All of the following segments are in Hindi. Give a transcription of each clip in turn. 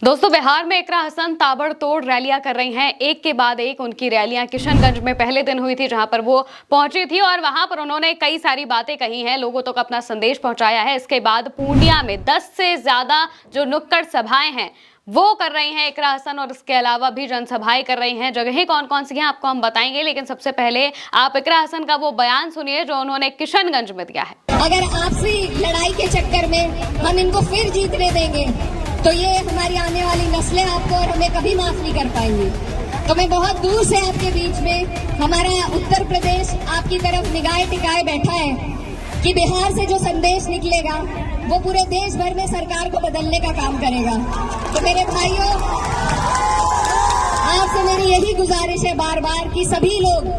दोस्तों, बिहार में इकरा हसन ताबड़तोड़ रैलियां कर रही हैं। एक के बाद एक उनकी रैलियां किशनगंज में पहले दिन हुई थी, जहां पर वो पहुंची थी और वहां पर उन्होंने कई सारी बातें कही हैं, लोगों तक अपना संदेश पहुंचाया है। इसके बाद पूर्णिया में 10 से ज्यादा जो नुक्कड़ सभाएं हैं वो कर रही हैं इकरा हसन, और इसके अलावा भी जनसभाएं कर रही हैं। जगहें कौन कौन सी हैं आपको हम बताएंगे, लेकिन सबसे पहले आप इकरा हसन का वो बयान सुनिए जो उन्होंने किशनगंज में दिया है। अगर आपसी लड़ाई के चक्कर में हम इनको फिर जीतने देंगे तो ये हमारी आने वाली नस्लें आपको और हमें कभी माफ नहीं कर पाएंगी। तो मैं बहुत दूर से आपके बीच में, हमारा उत्तर प्रदेश आपकी तरफ निगाहें टिकाए बैठा है कि बिहार से जो संदेश निकलेगा वो पूरे देश भर में सरकार को बदलने का काम करेगा। तो मेरे भाइयों, आपसे मेरी यही गुजारिश है बार बार कि सभी लोग,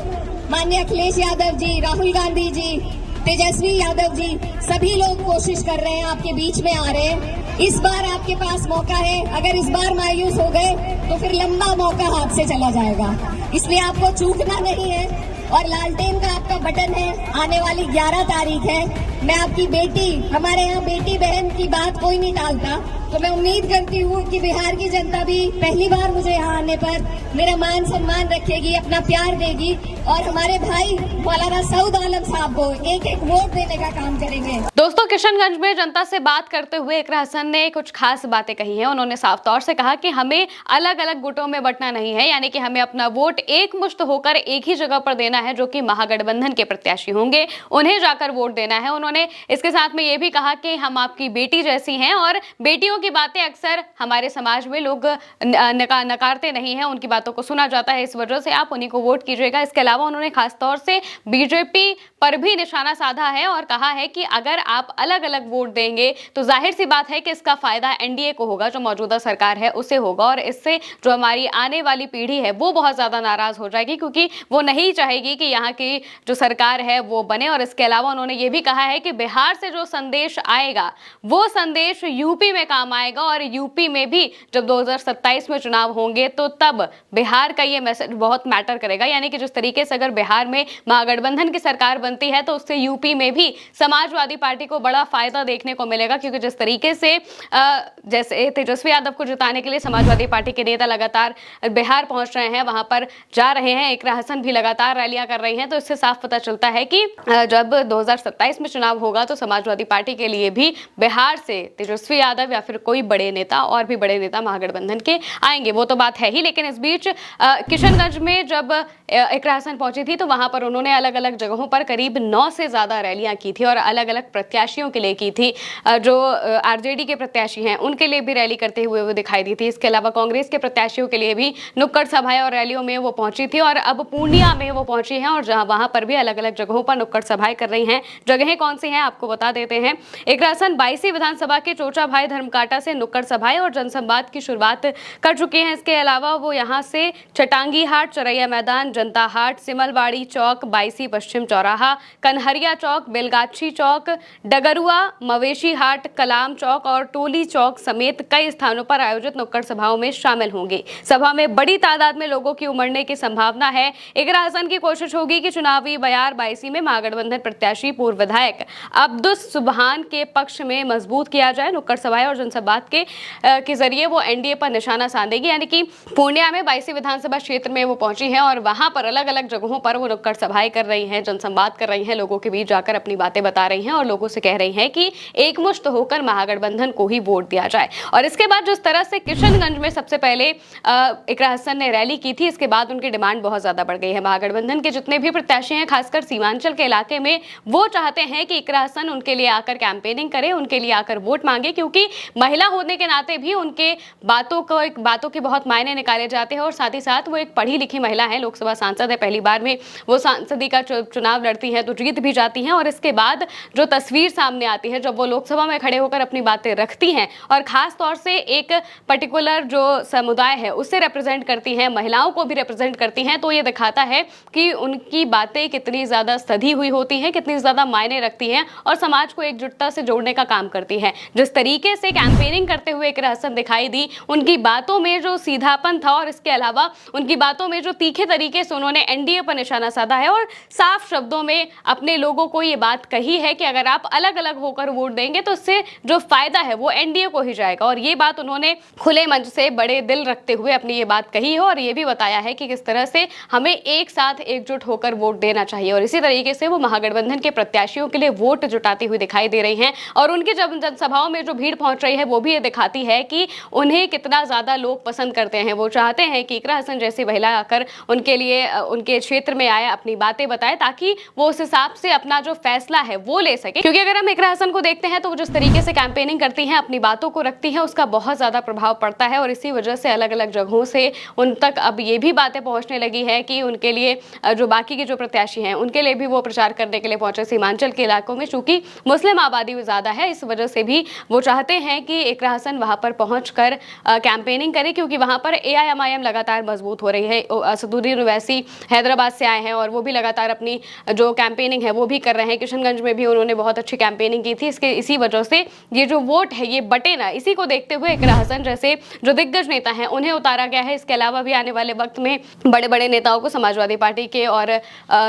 माननीय अखिलेश यादव जी, राहुल गांधी जी, तेजस्वी यादव जी, सभी लोग कोशिश कर रहे हैं, आपके बीच में आ रहे हैं। इस बार आपके पास मौका है। अगर इस बार मायूस हो गए तो फिर लंबा मौका हाथ से चला जाएगा, इसलिए आपको चूकना नहीं है। और लालटेन का आपका बटन है, आने वाली 11 तारीख है। मैं आपकी बेटी, हमारे यहाँ बेटी बहन की बात कोई नहीं टालता, तो मैं उम्मीद करती हूँ कि बिहार की जनता भी पहली बार मुझे यहाँ आने पर मेरा मान सम्मान रखेगी, अपना प्यार देगी और हमारे भाई मौलाना सऊद आलम साहब को एक एक वोट देने का काम करेंगे। दोस्तों, किशनगंज में जनता से बात करते हुए इकरा हसन ने कुछ खास बातें कही हैं। उन्होंने साफ तौर से कहा कि हमें अलग अलग गुटों में बंटना नहीं है, यानी कि हमें अपना वोट एक मुश्त होकर एक ही जगह पर देना है, जो कि महागठबंधन के प्रत्याशी होंगे, उन्हें जाकर वोट देना है। उन्होंने इसके साथ में ये भी कहा कि हम आपकी बेटी जैसी हैं और बेटियों की बातें अक्सर हमारे समाज में लोग नकारते नहीं हैं, उनकी बातों को सुना जाता है, इस वजह से आप उन्हीं को वोट कीजिएगा। इसके अलावा उन्होंने खास तौर से बीजेपी पर भी निशाना साधा है और कहा है कि अगर आप अलग अलग वोट देंगे तो जाहिर सी बात है कि इसका फायदा एनडीए को होगा, जो मौजूदा सरकार है उसे होगा, और इससे जो हमारी आने वाली पीढ़ी है वो बहुत ज्यादा नाराज हो जाएगी, क्योंकि वो नहीं चाहेगी कि यहाँ की जो सरकार है वो बने। और इसके अलावा उन्होंने ये भी कहा है कि बिहार से जो संदेश आएगा वो संदेश यूपी में काम आएगा, और यूपी में भी जब 2027 में चुनाव होंगे तो तब बिहार का ये मैसेज बहुत मैटर करेगा। यानी कि जिस तरीके से अगर बिहार में महागठबंधन की सरकार बनती है तो उससे यूपी में भी समाजवादी पार्टी को बड़ा फायदा देखने को मिलेगा, क्योंकि जिस तरीके से जैसे तेजस्वी यादव को जिताने के लिए समाजवादी पार्टी के नेता लगातार बिहार पहुंच रहे हैं, वहां पर जा रहे हैं, इकरा हसन भी लगातार रैलियां कर रही हैं, तो इससे साफ पता चलता है कि जब 2027 में चुनाव होगा तो समाजवादी पार्टी के लिए भी बिहार से तेजस्वी यादव या फिर कोई बड़े नेता, और भी बड़े नेता महागठबंधन के आएंगे, वो तो बात है ही। लेकिन इस बीच किशनगंज में जब इकरा हसन पहुंची थी तो वहां पर उन्होंने अलग अलग जगहों पर करीब 9 से ज्यादा रैलियां की थी और अलग अलग प्रत्याशियों के लिए की थी। जो आरजेडी के प्रत्याशी हैं उनके लिए भी रैली करते हुए वो दिखाई दी थी। इसके अलावा कांग्रेस के प्रत्याशियों के लिए भी नुक्कड़ सभाएं और रैलियों में वो पहुंची थी, और अब पूर्णिया में वो पहुंची हैं और जहां वहां पर भी अलग अलग जगहों पर नुक्कड़ सभाएं कर रही हैं। जगहें कौन सी हैं आपको बता देते हैं। इकरा हसन 22 विधानसभा के चोचा भाई धर्मकाटा से नुक्कड़ सभाएं और जनसंवाद की शुरुआत कर चुके हैं। इसके अलावा वो यहां से चटांगी हाट, चरैया मैदान, जनता हाट, सिमलवाड़ी चौक, 22 पश्चिम चौराहा, कन्हरिया चौक, बेलगाछी चौक, डगरुआ, मवेशी हाट, कलाम चौक और टोली चौक समेत कई स्थानों पर आयोजित नुक्कड़ सभाओं में शामिल होंगे। सभा में बड़ी तादाद में लोगों की उमड़ने की संभावना है। इकरा हसन की कोशिश होगी कि चुनावी बयार 22 में महागठबंधन प्रत्याशी पूर्व विधायक अब्दुस सुबहान के पक्ष में मजबूत किया जाए। नुक्कड़ सभाएं और जनसंवाद के जरिए वो एनडीए पर निशाना साधेगी। यानी कि पूर्णिया में 22 विधानसभा क्षेत्र में वो पहुंची हैं और वहां पर अलग अलग जगहों पर वो नुक्कड़ सभाएं कर रही हैं, जनसंवाद कर रही हैं, लोगों के बीच जाकर अपनी बातें बता रही हैं और लोगों से कह रही हैं कि एकमुश्त होकर महागठबंधन को ही वोट दिया जाए। और इसके बाद जिस तरह से किशनगंज में सबसे पहले इकरा हसन ने रैली की थी, इसके बाद उनकी डिमांड बहुत ज्यादा बढ़ गई है। महागठबंधन के जितने भी प्रत्याशी हैं, खासकर सीमांचल के इलाके में, वो चाहते हैं कि इकरा हसन उनके लिए आकर कैंपेनिंग करे, उनके लिए आकर वोट मांगे, क्योंकि महिला होने के नाते भी उनके बातों के बहुत मायने निकाले जाते हैं। और साथ ही साथ वो एक पढ़ी लिखी महिला है, लोकसभा सांसद है, पहली बार में वो सांसदी का चुनाव लड़ती हैं तो जीत भी जाती हैं। और इसके बाद जो तस्वीर सामने आती है जब वो लोकसभा में खड़े होकर अपनी बातें रखती हैं और खास तौर से एक पर्टिकुलर जो समुदाय है उसे रिप्रेजेंट करती हैं, महिलाओं को भी रिप्रेजेंट करती हैं, तो ये दिखाता है कि उनकी बातें कितनी ज्यादा सधी हुई होती हैं, कितनी ज्यादा मायने रखती रखती हैं और समाज को एकजुटता से जोड़ने का काम करती हैं। जिस तरीके से कैंपेनिंग करते हुए इकरा हसन दिखाई दी, उनकी बातों में जो सीधापन था और इसके अलावा उनकी बातों में जो तीखे तरीके से उन्होंने एनडीए पर निशाना साधा है और साफ शब्दों में अपने लोगों को ये बात कही है कि अगर आप अलग अलग होकर वोट देंगे तो इससे जो फायदा है वो एनडीए को ही जाएगा। और ये बात उन्होंने खुले मंच से बड़े दिल रखते हुए अपनी ये बात कही है और ये भी बताया है कि किस तरह से हमें एक साथ एकजुट होकर वोट देना चाहिए। और इसी तरीके से वो महागठबंधन के प्रत्याशियों के लिए वोट जुटाती हुई दिखाई दे रही हैं और उनकी जब जनसभाओं में जो भीड़ पहुंच रही है वो भी ये दिखाती है कि उन्हें कितना ज्यादा लोग पसंद करते हैं। वो चाहते हैं कि इकरा हसन जैसी महिला आकर उनके लिए उनके क्षेत्र में आए, अपनी बातें बताए, ताकि वो उस हिसाब से अपना जो फैसला है वो ले सके। क्योंकि अगर हम इकरा हसन को देखते हैं तो वो जिस तरीके से कैंपेनिंग करती हैं, अपनी बातों को रखती हैं, उसका बहुत ज्यादा प्रभाव पड़ता है और इसी वजह से अलग अलग जगहों से उन तक अब ये भी बातें पहुंचने लगी है कि उनके लिए जो बाकी के जो प्रत्याशी हैं उनके लिए भी वो प्रचार करने के लिए पहुंचे सीमांचल के इलाकों में। चूंकि मुस्लिम आबादी ज्यादा है, इस वजह से भी वो चाहते हैं कि इकरा हसन वहां पर पहुंचकर कैंपेनिंग करे, क्योंकि वहां पर एआईएमआईएम लगातार मजबूत हो रही है। असदुद्दीन ओवैसी हैदराबाद से आए हैं और वो भी लगातार अपनी जो कैंपेनिंग है वो भी कर रहे हैं। किशनगंज में भी उन्होंने बहुत अच्छी कैंपेनिंग की थी। इसी वजह से ये जो वोट है ये बटे ना, इसी को देखते हुए इकरा हसन जैसे जो दिग्गज नेता हैं उन्हें उतारा गया है। इसके अलावा भी आने वाले वक्त में बड़े बड़े नेताओं को, समाजवादी पार्टी के और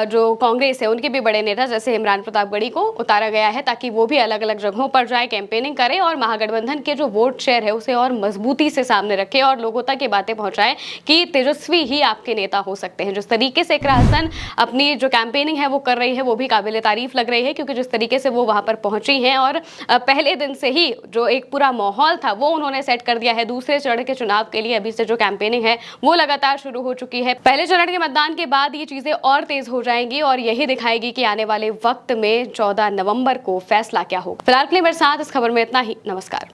जो कांग्रेस है उनके भी बड़े नेता जैसे इमरान प्रतापगढ़ी को उतारा गया है, ताकि वो भी अलग अलग जगहों पर जाए, कैंपेनिंग करे और महागठबंधन के जो वोट शेयर है उसे और मजबूती से सामने रखे और लोगों तक ये बातें पहुंचाए कि तेजस्वी ही आपके नेता हो सकते हैं। जिस तरीके से इकरा हसन अपनी जो कैंपेनिंग है वो कर रही है वो भी काबिल तारीफ लग रही है, क्योंकि जिस तरीके से वो वहां पर पहुंची हैं और पहले दिन से ही जो एक पूरा माहौल था वो उन्होंने सेट कर दिया है। दूसरे चरण के चुनाव के लिए अभी से जो कैंपेनिंग है वो लगातार शुरू हो चुकी है। पहले चरण के मतदान के बाद ये चीजें और तेज हो जाएंगी और यही दिखाएगी कि आने वाले वक्त में 14 नवंबर को फैसला क्या होगा। फिलहाल के लिए मेरे साथ इस खबर में इतना ही। नमस्कार।